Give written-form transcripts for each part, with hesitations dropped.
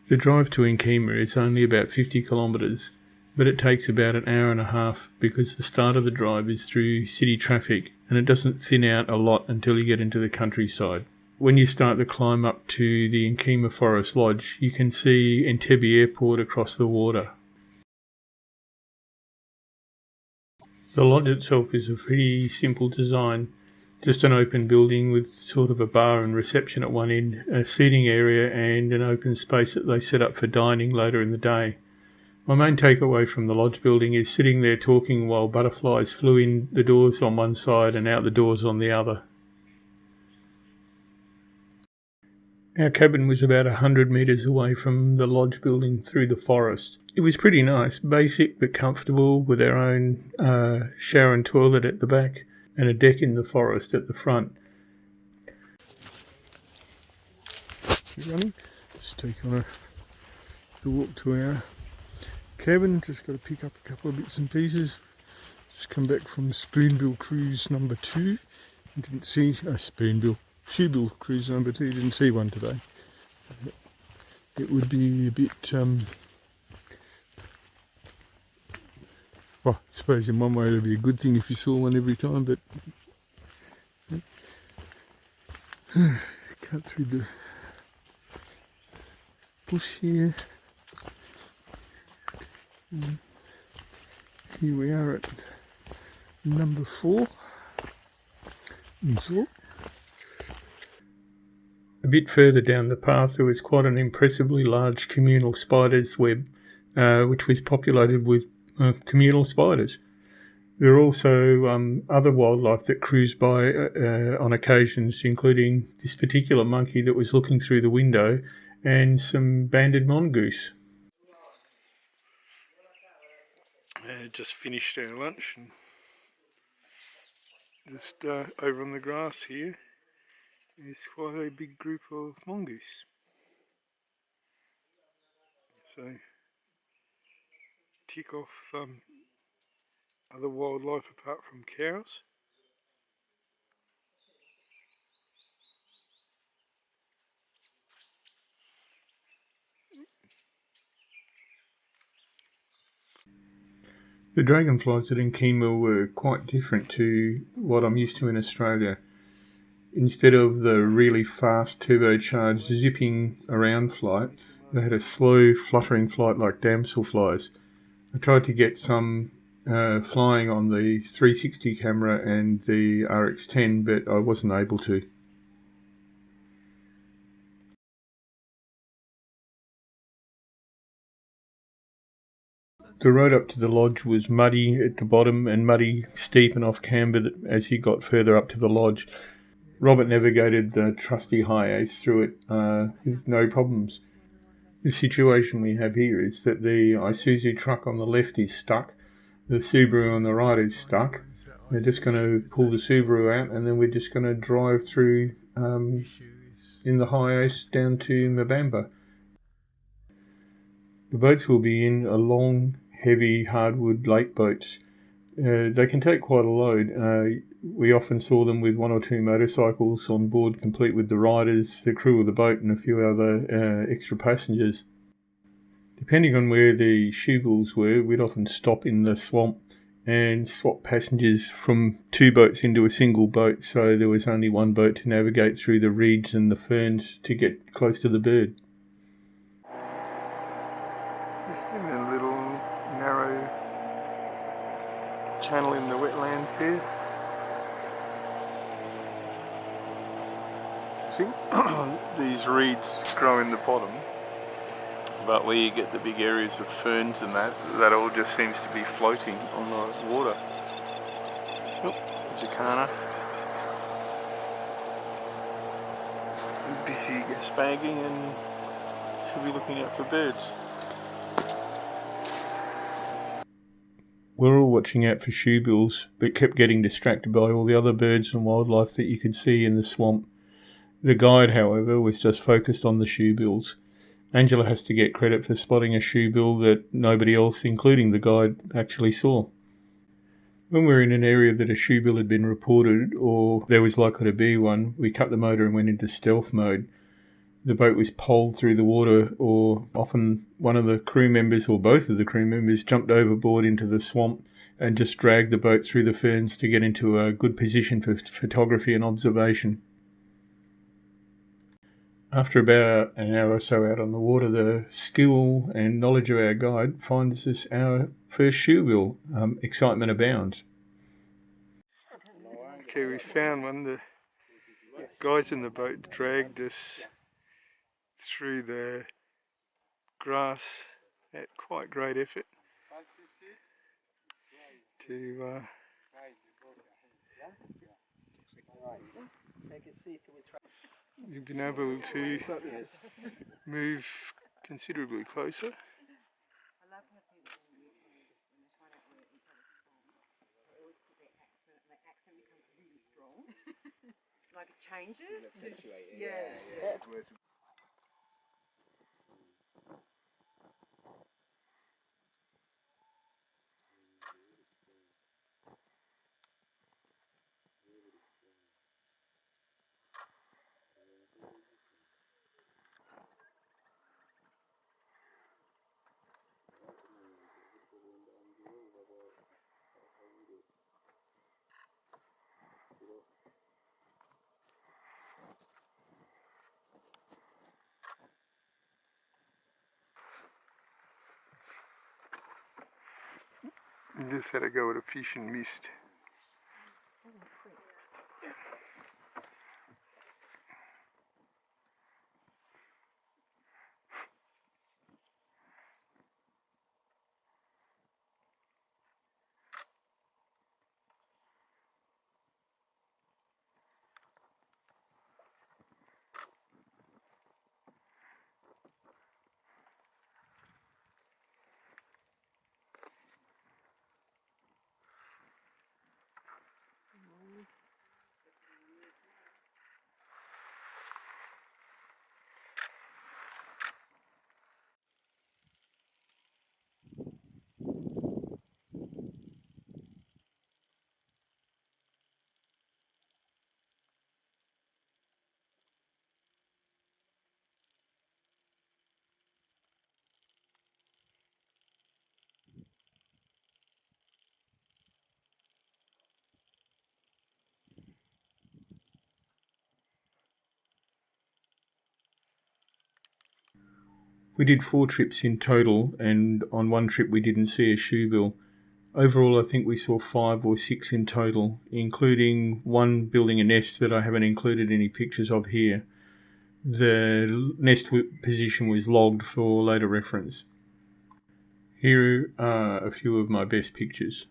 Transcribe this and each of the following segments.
The drive to Nkima is only about 50 kilometres, but it takes about an hour and a half because the start of the drive is through city traffic and it doesn't thin out a lot until you get into the countryside. When you start the climb up to the Nkima Forest Lodge, you can see Entebbe Airport across the water. The lodge itself is a pretty simple design, just an open building with sort of a bar and reception at one end, a seating area and an open space that they set up for dining later in the day. My main takeaway from the lodge building is sitting there talking while butterflies flew in the doors on one side and out the doors on the other. Our cabin was about 100 metres away from the lodge building through the forest. It was pretty nice, basic but comfortable, with our own shower and toilet at the back and a deck in the forest at the front. Keep running. Just take on the walk to our cabin. Just got to pick up a couple of bits and pieces. Just come back from Spoonbill cruise number 2. I didn't see a Shoebill cruise number 2. Didn't see one today. It would be a bit well, I suppose in one way it would be a good thing if you saw one every time, but cut through the bush here. Here we are at number 4. A bit further down the path there was quite an impressively large communal spider's web, which was populated with communal spiders. There are also other wildlife that cruise by on occasions, including this particular monkey that was looking through the window and some banded mongoose. Just finished our lunch and just over on the grass here is quite a big group of mongoose. So tick off other wildlife apart from cows. The dragonflies at Nkima were quite different to what I'm used to in Australia. Instead of the really fast turbocharged zipping around flight, they had a slow fluttering flight like damselflies. I tried to get some flying on the 360 camera and the RX10, but I wasn't able to. The road up to the lodge was muddy at the bottom and muddy, steep and off camber as you got further up to the lodge. Robert navigated the trusty HiAce through it with no problems. The situation we have here is that the Isuzu truck on the left is stuck, the Subaru on the right is stuck. We're just going to pull the Subaru out and then we're just going to drive through in the HiAce down to Mabamba. The boats will be in a long, heavy hardwood lake boats. They can take quite a load. We often saw them with 1 or 2 motorcycles on board, complete with the riders, the crew of the boat and a few other extra passengers. Depending on where the Shoebills were, we'd often stop in the swamp and swap passengers from 2 boats into a single boat, so there was only one boat to navigate through the reeds and the ferns to get close to the bird. Just in a little narrow channel in the wetlands here. See, these reeds grow in the bottom, but where you get the big areas of ferns and that all just seems to be floating on the water. Oh, jacana. Busy spagging and should be looking out for birds. We're all watching out for shoebills, but kept getting distracted by all the other birds and wildlife that you could see in the swamp. The guide, however, was just focused on the shoebills. Angela has to get credit for spotting a shoebill that nobody else, including the guide, actually saw. When we were in an area that a shoebill had been reported, or there was likely to be one, we cut the motor and went into stealth mode. the boat was poled through the water, or often one of the crew members or both of the crew members jumped overboard into the swamp and just dragged the boat through the ferns to get into a good position for photography and observation. After about an hour or so out on the water, the skill and knowledge of our guide finds us our first shoebill. Excitement abounds. Okay, we found one. The guys in the boat dragged us through the grass at quite great effort to we've been able to move considerably closer. Like it changes to, yeah. We just had a go at a fish and missed. We did 4 trips in total, and on one trip we didn't see a shoebill. Overall, I think we saw 5 or 6 in total, including one building a nest that I haven't included any pictures of here. The nest position was logged for later reference. Here are a few of my best pictures.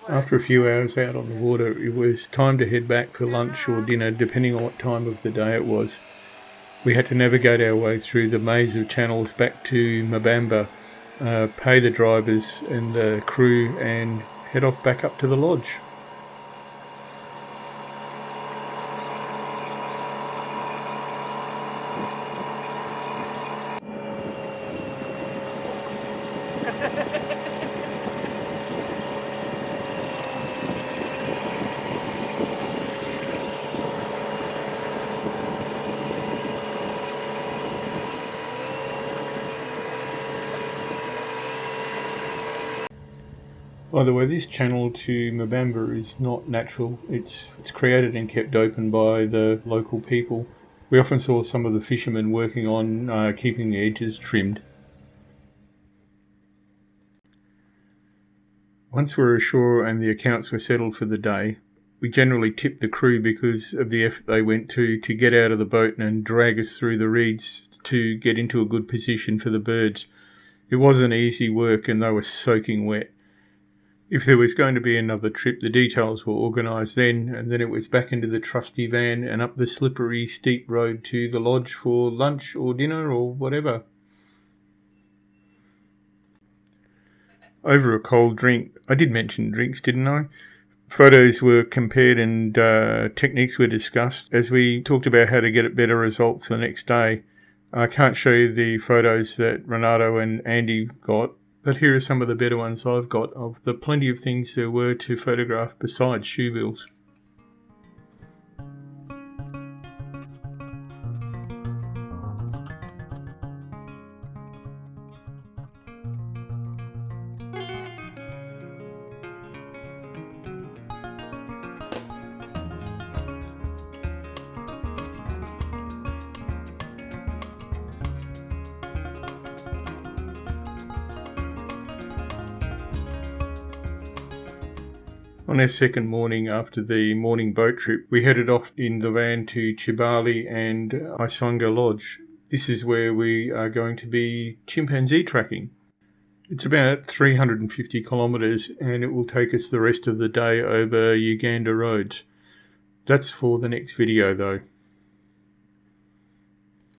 After a few hours out on the water, it was time to head back for lunch or dinner, depending on what time of the day it was. We had to navigate our way through the maze of channels back to Mabamba, pay the drivers and the crew, and head off back up to the lodge. By the way, this channel to Mabamba is not natural. It's created and kept open by the local people. We often saw some of the fishermen working on keeping the edges trimmed. Once we were ashore and the accounts were settled for the day, We generally tipped the crew because of the effort they went to get out of the boat and drag us through the reeds to get into a good position for the birds. It wasn't easy work and they were soaking wet. If there was going to be another trip, the details were organised then, and then it was back into the trusty van and up the slippery, steep road to the lodge for lunch or dinner or whatever. Over a cold drink, I did mention drinks, didn't I? Photos were compared and techniques were discussed as we talked about how to get better results the next day. I can't show you the photos that Renato and Andy got, but here are some of the better ones I've got of the plenty of things there were to photograph besides shoebills. On our second morning after the morning boat trip, we headed off in the van to Chibali and Isonga Lodge. This is where we are going to be chimpanzee tracking. It's about 350 kilometres and it will take us the rest of the day over Uganda roads. That's for the next video though.